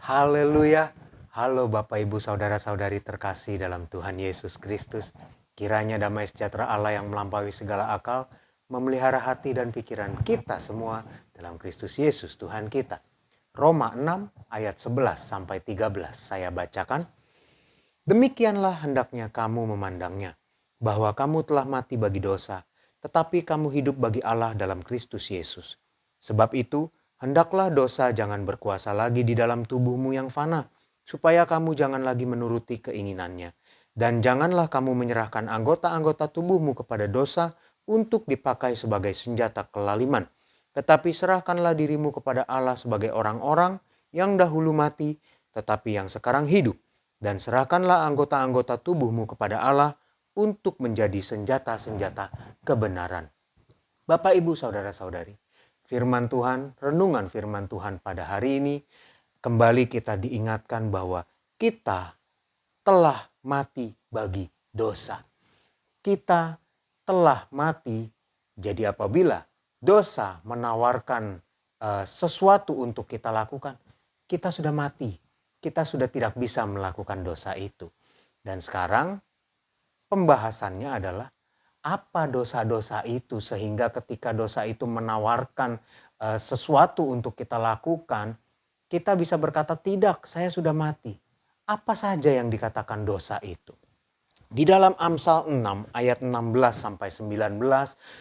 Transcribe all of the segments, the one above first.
Haleluya. Halo Bapak Ibu Saudara-saudari terkasih dalam Tuhan Yesus Kristus. Kiranya damai sejahtera Allah yang melampaui segala akal memelihara hati dan pikiran kita semua dalam Kristus Yesus Tuhan kita. Roma 6 ayat 11 sampai 13 saya bacakan. Demikianlah hendaknya kamu memandangnya, bahwa kamu telah mati bagi dosa, tetapi kamu hidup bagi Allah dalam Kristus Yesus. Sebab itu, hendaklah dosa jangan berkuasa lagi di dalam tubuhmu yang fana, supaya kamu jangan lagi menuruti keinginannya. Dan janganlah kamu menyerahkan anggota-anggota tubuhmu kepada dosa untuk dipakai sebagai senjata kelaliman. Tetapi serahkanlah dirimu kepada Allah sebagai orang-orang yang dahulu mati, tetapi yang sekarang hidup. Dan serahkanlah anggota-anggota tubuhmu kepada Allah untuk menjadi senjata-senjata kebenaran. Bapak, Ibu, Saudara-saudari, firman Tuhan, renungan firman Tuhan pada hari ini, kembali kita diingatkan bahwa kita telah mati bagi dosa. Kita telah mati, jadi apabila dosa menawarkan sesuatu untuk kita lakukan, kita sudah mati. Kita sudah tidak bisa melakukan dosa itu. Dan sekarang pembahasannya adalah apa dosa-dosa itu sehingga ketika dosa itu menawarkan sesuatu untuk kita lakukan, kita bisa berkata tidak, saya sudah mati. Apa saja yang dikatakan dosa itu? Di dalam Amsal 6 ayat 16 sampai 19,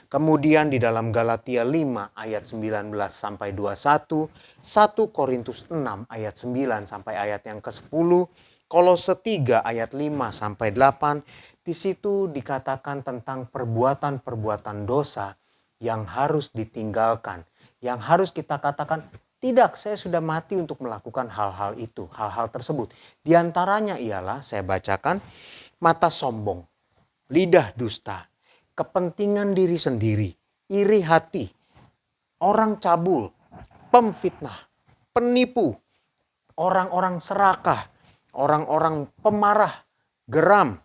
kemudian di dalam Galatia 5 ayat 19 sampai 21, 1 Korintus 6 ayat 9 sampai ayat yang ke-10, Kolose 3 ayat 5 sampai 8, di situ dikatakan tentang perbuatan-perbuatan dosa yang harus ditinggalkan, yang harus kita katakan tidak, saya sudah mati untuk melakukan hal-hal itu, hal-hal tersebut. Di antaranya ialah, saya bacakan, mata sombong, lidah dusta, kepentingan diri sendiri, iri hati, orang cabul, pemfitnah, penipu, orang-orang serakah, orang-orang pemarah, geram,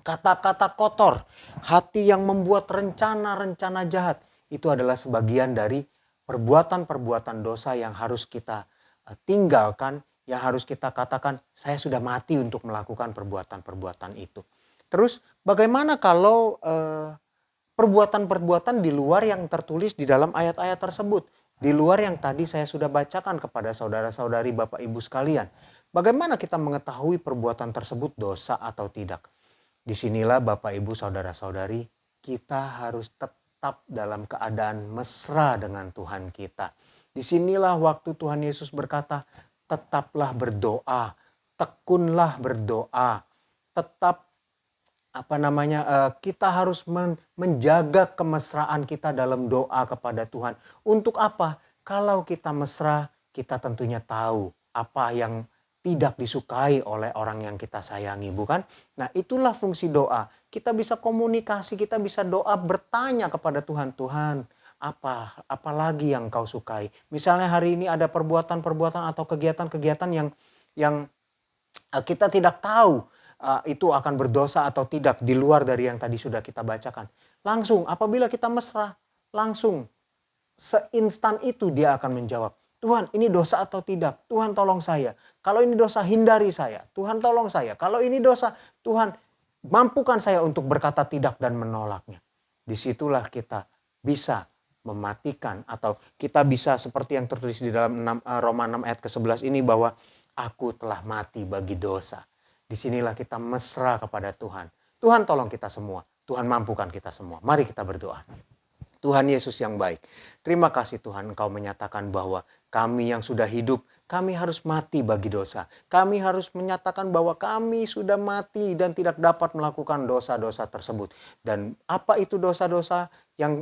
kata-kata kotor, hati yang membuat rencana-rencana jahat. Itu adalah sebagian dari perbuatan-perbuatan dosa yang harus kita tinggalkan, yang harus kita katakan, saya sudah mati untuk melakukan perbuatan-perbuatan itu. Terus bagaimana kalau perbuatan-perbuatan di luar yang tertulis di dalam ayat-ayat tersebut? Di luar yang tadi saya sudah bacakan kepada saudara-saudari Bapak Ibu sekalian. Bagaimana kita mengetahui perbuatan tersebut dosa atau tidak? Disinilah Bapak Ibu Saudara-saudari, kita harus tetap dalam keadaan mesra dengan Tuhan kita. Disinilah waktu Tuhan Yesus berkata, tetaplah berdoa, tekunlah berdoa, tetap kita harus menjaga kemesraan kita dalam doa kepada Tuhan. Untuk apa? Kalau kita mesra, kita tentunya tahu apa yang tidak disukai oleh orang yang kita sayangi, bukan? Nah, itulah fungsi doa. Kita bisa komunikasi, kita bisa doa bertanya kepada Tuhan, Tuhan, apa lagi yang kau sukai? Misalnya hari ini ada perbuatan-perbuatan atau kegiatan-kegiatan yang kita tidak tahu itu akan berdosa atau tidak di luar dari yang tadi sudah kita bacakan. Langsung apabila kita mesra, langsung seinstan itu dia akan menjawab, Tuhan ini dosa atau tidak? Tuhan tolong saya. Kalau ini dosa hindari saya. Tuhan tolong saya. Kalau ini dosa, Tuhan mampukan saya untuk berkata tidak dan menolaknya. Disitulah kita bisa mematikan atau kita bisa seperti yang tertulis di dalam Roma 6 ayat ke-11 ini bahwa aku telah mati bagi dosa. Disinilah kita mesra kepada Tuhan. Tuhan tolong kita semua. Tuhan mampukan kita semua. Mari kita berdoa. Tuhan Yesus yang baik, terima kasih Tuhan Engkau menyatakan bahwa kami yang sudah hidup, kami harus mati bagi dosa. Kami harus menyatakan bahwa kami sudah mati dan tidak dapat melakukan dosa-dosa tersebut. Dan apa itu dosa-dosa yang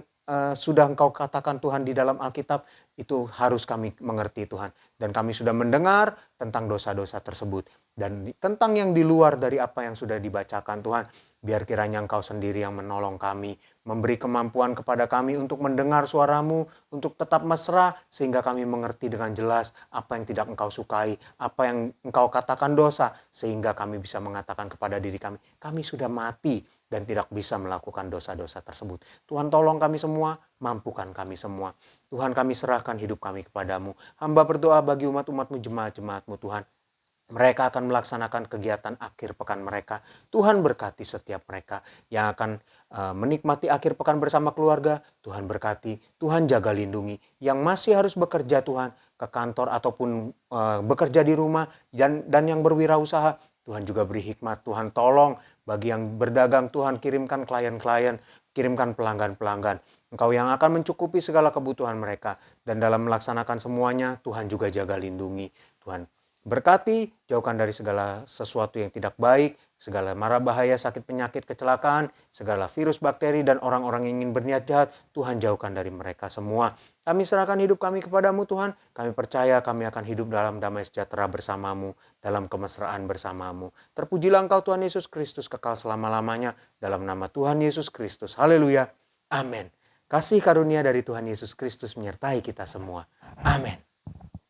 sudah Engkau katakan Tuhan di dalam Alkitab, itu harus kami mengerti Tuhan. Dan kami sudah mendengar tentang dosa-dosa tersebut. Dan tentang yang di luar dari apa yang sudah dibacakan Tuhan, biar kiranya Engkau sendiri yang menolong kami, memberi kemampuan kepada kami untuk mendengar suara-Mu, untuk tetap mesra, sehingga kami mengerti dengan jelas apa yang tidak Engkau sukai, apa yang Engkau katakan dosa, sehingga kami bisa mengatakan kepada diri kami, kami sudah mati dan tidak bisa melakukan dosa-dosa tersebut. Tuhan tolong kami semua, mampukan kami semua. Tuhan kami serahkan hidup kami kepadamu. Hamba berdoa bagi umat-umatmu, jemaat-jemaatmu Tuhan. Mereka akan melaksanakan kegiatan akhir pekan mereka. Tuhan berkati setiap mereka yang akan menikmati akhir pekan bersama keluarga. Tuhan berkati, Tuhan jaga lindungi. Yang masih harus bekerja Tuhan ke kantor ataupun bekerja di rumah dan yang berwirausaha. Tuhan juga beri hikmat. Tuhan tolong bagi yang berdagang. Tuhan kirimkan klien-klien, kirimkan pelanggan-pelanggan. Engkau yang akan mencukupi segala kebutuhan mereka. Dan dalam melaksanakan semuanya, Tuhan juga jaga lindungi. Tuhan berkati, jauhkan dari segala sesuatu yang tidak baik, segala mara bahaya, sakit penyakit, kecelakaan, segala virus, bakteri, dan orang-orang yang ingin berniat jahat. Tuhan jauhkan dari mereka semua. Kami serahkan hidup kami kepadamu Tuhan. Kami percaya kami akan hidup dalam damai sejahtera bersamamu, dalam kemesraan bersamamu. Terpujilah Engkau Tuhan Yesus Kristus kekal selama-lamanya. Dalam nama Tuhan Yesus Kristus. Haleluya. Amin. Kasih karunia dari Tuhan Yesus Kristus menyertai kita semua. Amin.